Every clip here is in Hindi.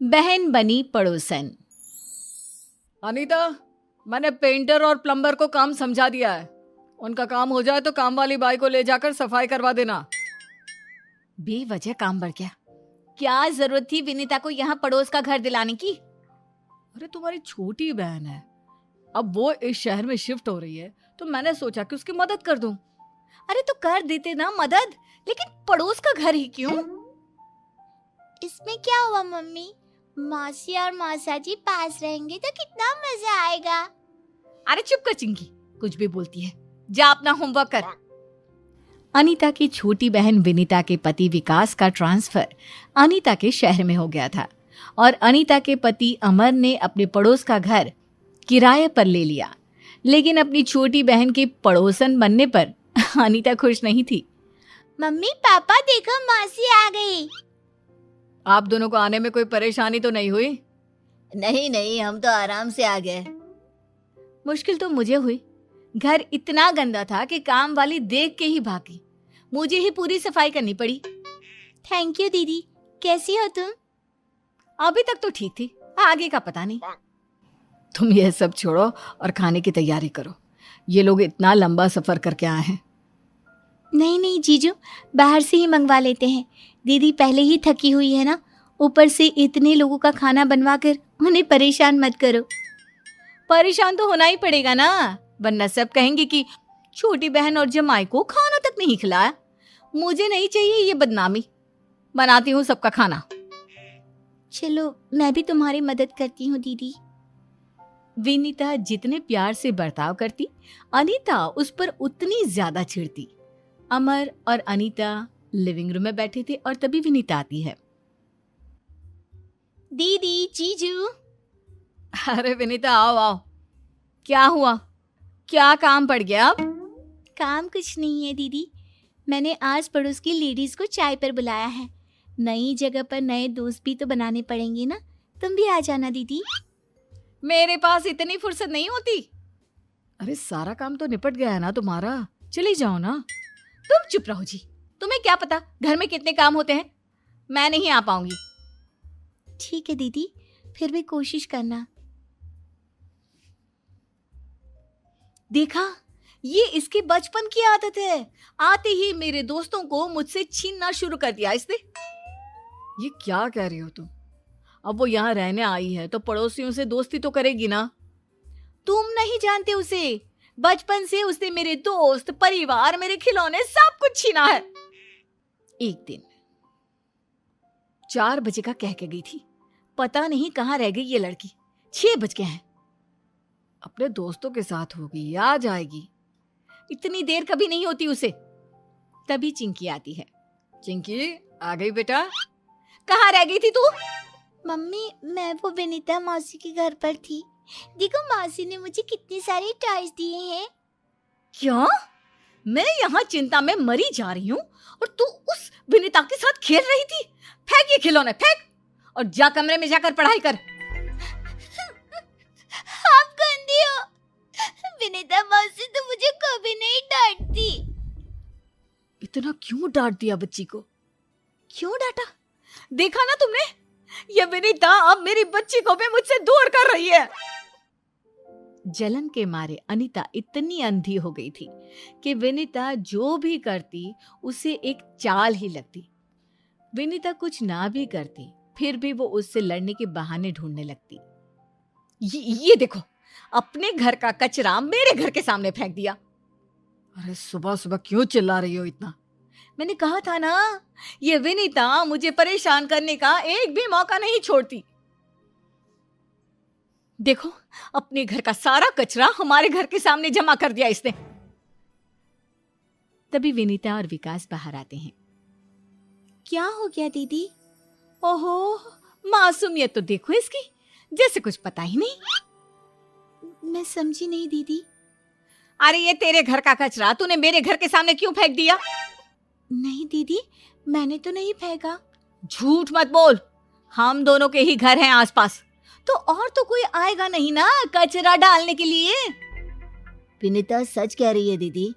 बहन बनी पड़ोसन। अनीता, मैंने पेंटर और प्लम्बर को काम समझा दिया है। उनका काम हो जाए तो काम वाली बाई को ले जाकर सफाई करवा देना। बेवजह काम बढ़ गया। क्या जरूरत थी विनीता को यहाँ पड़ोस का घर दिलाने की? अरे तुम्हारी छोटी बहन है, अब वो इस शहर में शिफ्ट हो रही है तो मैंने सोचा कि उसकी मदद कर दूं। अरे तो कर देते ना मदद, लेकिन पड़ोस का घर ही क्यों? इसमें क्या हुआ मम्मी? मौसी और मौसा जी पास रहेंगे तो कितना मजा आएगा। अरे चुप कर चिंकी, कुछ भी बोलती है। जा अपना होमवर्क कर। अनीता की छोटी बहन विनीता के पति विकास का ट्रांसफर अनीता के शहर में हो गया था और अनीता के पति अमर ने अपने पड़ोस का घर किराए पर ले लिया। लेकिन अपनी छोटी बहन के पड़ोसन बनने पर अनीता खुश नहीं थी। मम्मी पापा देखो मौसी आ गई। आप दोनों को आने में कोई परेशानी तो नहीं हुई? नहीं, हम तो आराम से आ गए। मुश्किल तो मुझे हुई। घर इतना गंदा था कि काम वाली देख के ही भागी। मुझे ही पूरी सफाई करनी पड़ी। थैंक यू दीदी। कैसी हो तुम? अभी तक तो ठीक थी, आगे का पता नहीं। तुम ये सब छोड़ो और खाने की तैयारी करो। ये लोग इतना लंबा सफर करके आए हैं। नहीं जीजू, बाहर से ही मंगवा लेते हैं। दीदी पहले ही थकी हुई है ना, ऊपर से इतने लोगों का खाना बनवा कर उन्हें परेशान मत करो। परेशान तो होना ही पड़ेगा ना, वरना सब कहेंगे कि छोटी बहन और जमाई को खाना तक नहीं खिलाया। मुझे नहीं चाहिए ये बदनामी। बनाती हूँ सबका खाना। चलो मैं भी तुम्हारी मदद करती हूँ दीदी। विनीता जितने प्यार से बर्ताव करती, अनीता उस पर उतनी ज्यादा चिढ़ती। अमर और अनीता लिविंग रूम में बैठे थे और तभी विनीता आती है। दीदी, जीजू। अरे विनीता, आओ आओ। क्या हुआ? क्या काम पड़ गया अब? काम कुछ नहीं है दीदी, मैंने आस पड़ोस की लेडीज को चाय पर बुलाया है। नई जगह पर नए दोस्त भी तो बनाने पड़ेंगे ना, तुम भी आ जाना दीदी। मेरे पास इतनी फुर्सत नहीं होती। अरे सारा काम तो निपट गया है ना तुम्हारा, चली जाओ ना। तुम चुप रहो जी, तुम्हें क्या पता घर में कितने काम होते हैं। मैं नहीं आ पाऊंगी। ठीक है दीदी, फिर भी कोशिश करना। देखा, ये इसके बचपन की आदत है। आते ही मेरे दोस्तों को मुझसे छीनना शुरू कर दिया इसने। ये क्या कह रही हो तुम? अब वो यहाँ रहने आई है तो पड़ोसियों से दोस्ती तो करेगी ना। तुम नहीं जानते उसे। बचपन से उसने मेरे दोस्त, परिवार, मेरे खिलौने सब कुछ छीना है। एक दिन 4 बजे का कह के गई थी, पता नहीं कहाँ रह गई ये लड़की। 6 बज गए हैं। अपने दोस्तों के साथ होगी, आ जाएगी। इतनी देर कभी नहीं होती उसे। तभी चिंकी आती है। चिंकी आ गई बेटा। कहाँ रह गई थी तू? मम्मी, मैं वो विनीता मौसी के घर पर थी। देखो मौसी ने मुझे कितने सारे टॉयज दिए हैं। क्या? मैं यहाँ चिंता में मरी जा रही हूँ और तू उस विनीता के साथ खेल रही थी? फेंक ये खिलौने, फेंक और जा कमरे में जाकर पढ़ाई कर। आप गंदी हो। विनीता मौसी तो मुझे कभी नहीं डांटती। इतना क्यों डांट दिया बच्ची को? क्यों डांटा? देखा ना तुमने, ये विनीता अब मेरी बच्ची को भी मुझसे दूर कर रही है। जलन के मारे अनीता इतनी अंधी हो गई थी कि विनीता जो भी करती उसे एक चाल ही लगती। विनीता कुछ ना भी करती फिर भी वो उससे लड़ने के बहाने ढूंढने लगती। ये देखो, अपने घर का कचरा मेरे घर के सामने फेंक दिया। अरे सुबह सुबह क्यों चिल्ला रही हो इतना? मैंने कहा था ना, ये विनीता मुझे परेशान करने का एक भी मौका नहीं छोड़ती। देखो, अपने घर का सारा कचरा हमारे घर के सामने जमा कर दिया इसने। तभी विनीता और विकास बाहर आते हैं। क्या हो गया दीदी? ओहो, मासूमियत तो देखो इसकी, जैसे कुछ पता ही नहीं। मैं समझी नहीं दीदी। अरे ये तेरे घर का कचरा तूने मेरे घर के सामने क्यों फेंक दिया? नहीं दीदी, मैंने तो नहीं फेंका। झूठ मत बोल, हम दोनों के ही घर हैं आसपास, तो और तो कोई आएगा नहीं ना कचरा डालने के लिए। विनीता सच कह रही है दीदी,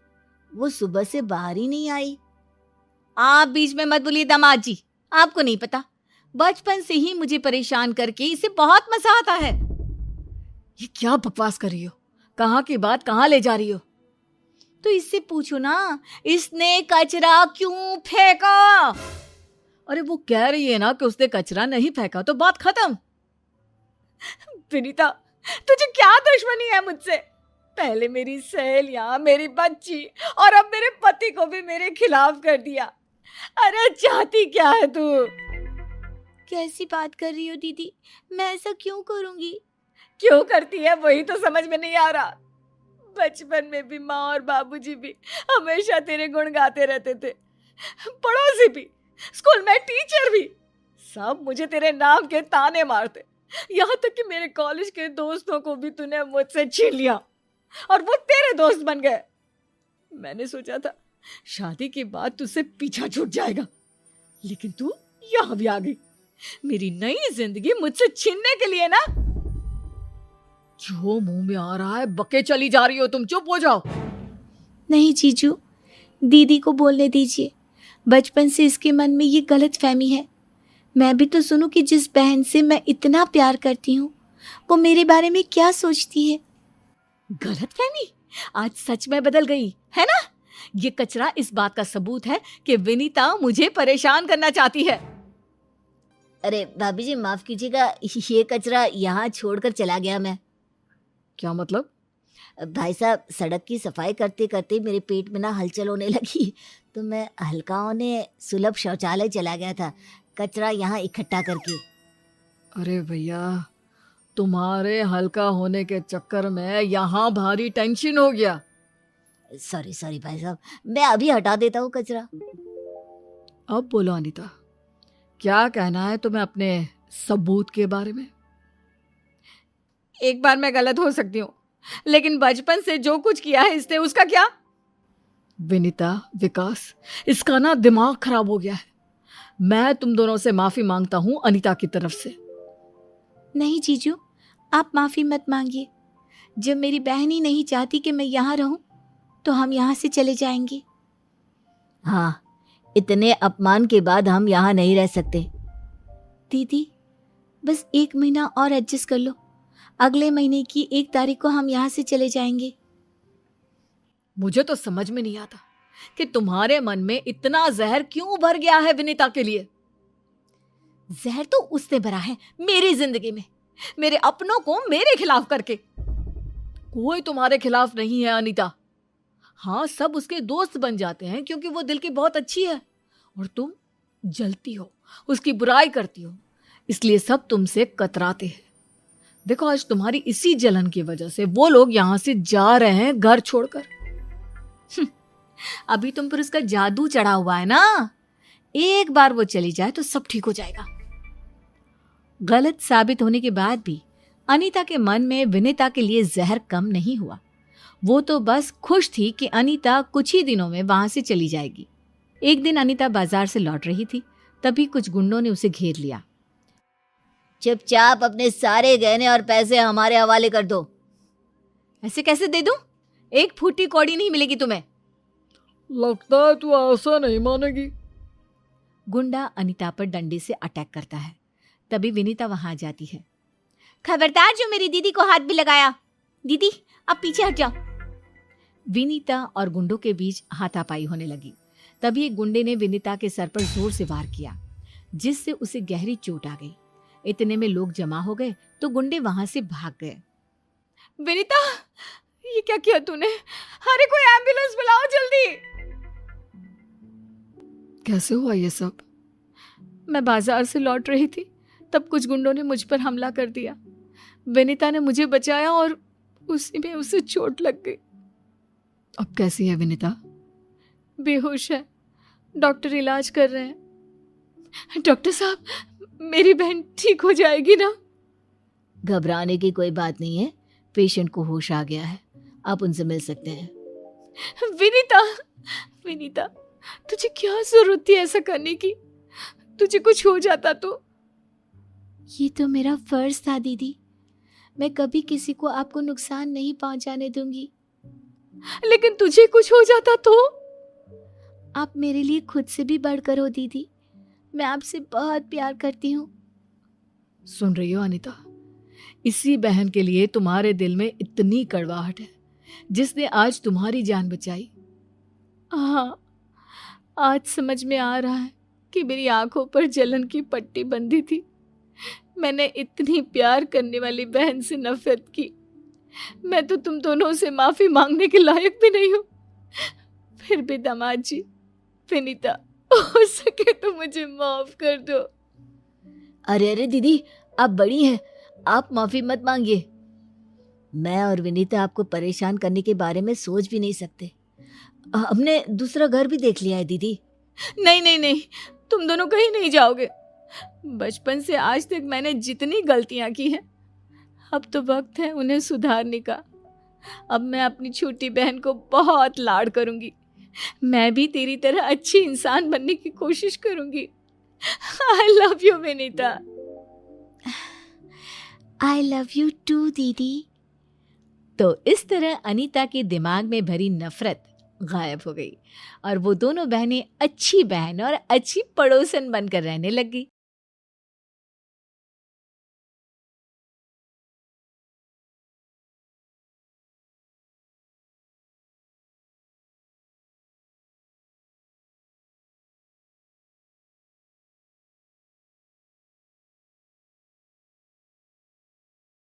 वो सुबह से बाहर ही नहीं आई। आप बीच में मत बोलिए दामाद जी, आपको नहीं पता बचपन से ही मुझे परेशान करके इसे बहुत मजा आता है। ये क्या बकवास कर रही हो? कहाँ की बात कहाँ ले जा रही हो? तो इससे पूछो ना, इसने कचरा क्यों फेंका? अरे वो कह रही है ना कि उसने कचरा नहीं फेंका, तो बात खत्म। विनीता, तुझे क्या दुश्मनी है मुझसे? पहले मेरी सहेलियां, मेरी बच्ची और अब मेरे पति को भी मेरे खिलाफ कर दिया। अरे चाहती क्या है तू? कैसी बात कर रही हो दीदी? मैं ऐसा क्यों करूंगी? क्यों करती है वही तो समझ में नहीं आ रहा। बचपन में भी माँ और बाबूजी भी हमेशा तेरे गुण गाते रहते थे, पड़ोसी भी, स्कूल में टीचर भी, सब मुझे तेरे नाम के ताने मारते। यहाँ तक कि मेरे कॉलेज के दोस्तों को भी तूने मुझसे छीन लिया और वो तेरे दोस्त बन गए। मैंने सोचा था शादी के बाद तुझसे पीछा छूट जाएगा, लेकिन तू यहाँ भी आ गई, मेरी नई जिंदगी मुझसे छीनने के लिए ना। जो मुंह में आ रहा है बके चली जा रही हो तुम, चुप हो जाओ। नहीं जीजू, दीदी को बोलने दीजिए। बचपन से इसके मन में ये गलत फहमी है। मैं भी तो सुनूं कि जिस बहन से मैं इतना प्यार करती हूँ वो मेरे बारे में क्या सोचती है। गलतफहमी आज सच में बदल गई है ना? ये कचरा इस बात का सबूत है कि विनीता मुझे परेशान करना चाहती है। अरे भाभी जी माफ कीजिएगा, ये कचरा यहाँ छोड़कर चला गया मैं। क्या मतलब? भाई साहब, सड़क की सफाई करते करते मेरे पेट में ना हलचल होने लगी, तो मैं हल्का होने सुलभ शौचालय चला गया था, कचरा यहाँ इकट्ठा करके। अरे भैया, तुम्हारे हल्का होने के चक्कर में यहाँ भारी टेंशन हो गया। सॉरी सॉरी भाई साहब, मैं अभी हटा देता हूँ कचरा। अब बोलो अनीता, क्या कहना है तुम्हें अपने सबूत के बारे में? एक बार मैं गलत हो सकती हूँ, लेकिन बचपन से जो कुछ किया है इसने, उसका क्या? विनीता, विकास, इसका ना दिमाग खराब हो गया है। मैं तुम दोनों से माफी मांगता हूँ अनीता की तरफ से। नहीं जीजू, आप माफ़ी मत मांगिए। जब मेरी बहन ही नहीं चाहती कि मैं यहाँ रहूं तो हम यहाँ से चले जाएंगे। हाँ, इतने अपमान के बाद हम यहाँ नहीं रह सकते। दीदी, बस 1 महीना और एडजस्ट कर लो। अगले महीने की 1 तारीख को हम यहाँ से चले जाएंगे। मुझे तो समझ में नहीं आता कि तुम्हारे मन में इतना जहर क्यों भर गया है विनीता के लिए। जहर तो उसने भरा है मेरी जिंदगी में, मेरे अपनों को मेरे खिलाफ करके। कोई तुम्हारे खिलाफ नहीं है अनीता। हाँ, सब उसके दोस्त बन जाते हैं क्योंकि वो दिल की बहुत अच्छी है, और तुम जलती हो, उसकी बुराई करती हो, इसलिए सब तुमसे कतराते हैं। देखो, आज तुम्हारी इसी जलन की वजह से वो लोग यहां से जा रहे हैं घर छोड़कर। अभी तुम पर उसका जादू चढ़ा हुआ है ना, एक बार वो चली जाए तो सब ठीक हो जाएगा। गलत साबित होने के बाद भी अनीता के मन में विनीता के लिए जहर कम नहीं हुआ। वो तो बस खुश थी कि अनीता कुछ ही दिनों में वहां से चली जाएगी। एक दिन अनीता बाजार से लौट रही थी, तभी कुछ गुंडों ने उसे घेर लिया। चुपचाप अपने सारे गहने और पैसे हमारे हवाले कर दो। ऐसे कैसे दे दूं? एक फूटी कौड़ी नहीं मिलेगी तुम्हें। लगता है तू ऐसा नहीं मानेगी। गुंडा अनीता पर डंडे से अटैक करता है। तभी विनीता वहां आ जाती है। खबरदार जो मेरी दीदी को हाथ भी लगाया। दीदी, अब पीछे हट जाओ। विनीता और गुंडों के बीच हाथापाई होने लगी। तभी एक गुंडे ने विनीता के सर पर जोर से वार किया, जिससे उसे गहरी चोट आ गई। इतने में लोग जमा हो गए तो गुंडे वहां से भाग गए। विनीता, ये क्या किया तूने? अरे कोई एम्बुलेंस बुलाओ जल्दी। कैसे हुआ ये सब? मैं बाजार से लौट रही थी, तब कुछ गुंडों ने मुझ पर हमला कर दिया। विनीता ने मुझे बचाया और उसी में उसे चोट लग गई। अब कैसी है विनीता? बेहोश है, डॉक्टर इलाज कर रहे हैं। डॉक्टर साहब, मेरी बहन ठीक हो जाएगी ना? घबराने की कोई बात नहीं है, पेशेंट को होश आ गया है, आप उनसे मिल सकते हैं। विनीता, विनीता, तुझे क्या जरूरत थी ऐसा करने की? तुझे कुछ हो जाता तो? ये तो मेरा फर्ज था दीदी। मैं कभी किसी को आपको नुकसान नहीं पहुंचाने दूंगी। लेकिन तुझे कुछ हो जाता तो? आप मेरे लिए खुद से भी बढ़कर हो दीदी। मैं आपसे बहुत प्यार करती हूँ। सुन रही हो अनीता, इसी बहन के लिए तुम्हारे दिल में इतनी कड़वाहट है, जिसने आज तुम्हारी जान बचाई। हाँ, आज समझ में आ रहा है कि मेरी आंखों पर जलन की पट्टी बंधी थी। मैंने इतनी प्यार करने वाली बहन से नफरत की। मैं तो तुम दोनों से माफी मांगने के लायक भी नहीं हूँ। फिर भी दामाद जी, विनीता, हो सके तो मुझे माफ कर दो। अरे अरे दीदी, आप बड़ी हैं, आप माफी मत मांगिए। मैं और विनीता आपको परेशान करने के बारे में सोच भी नहीं सकते। हमने दूसरा घर भी देख लिया है दीदी। नहीं नहीं नहीं, तुम दोनों कहीं नहीं जाओगे। बचपन से आज तक मैंने जितनी गलतियां की हैं, अब तो वक्त है उन्हें सुधारने का। अब मैं अपनी छोटी बहन को बहुत लाड करूंगी। मैं भी तेरी तरह अच्छी इंसान बनने की कोशिश करूंगी। I love you Vinita. I love you too दीदी। तो इस तरह अनीता के दिमाग में भरी नफरत गायब हो गई और वो दोनों बहनें अच्छी बहन और अच्छी पड़ोसन बनकर रहने लग गई।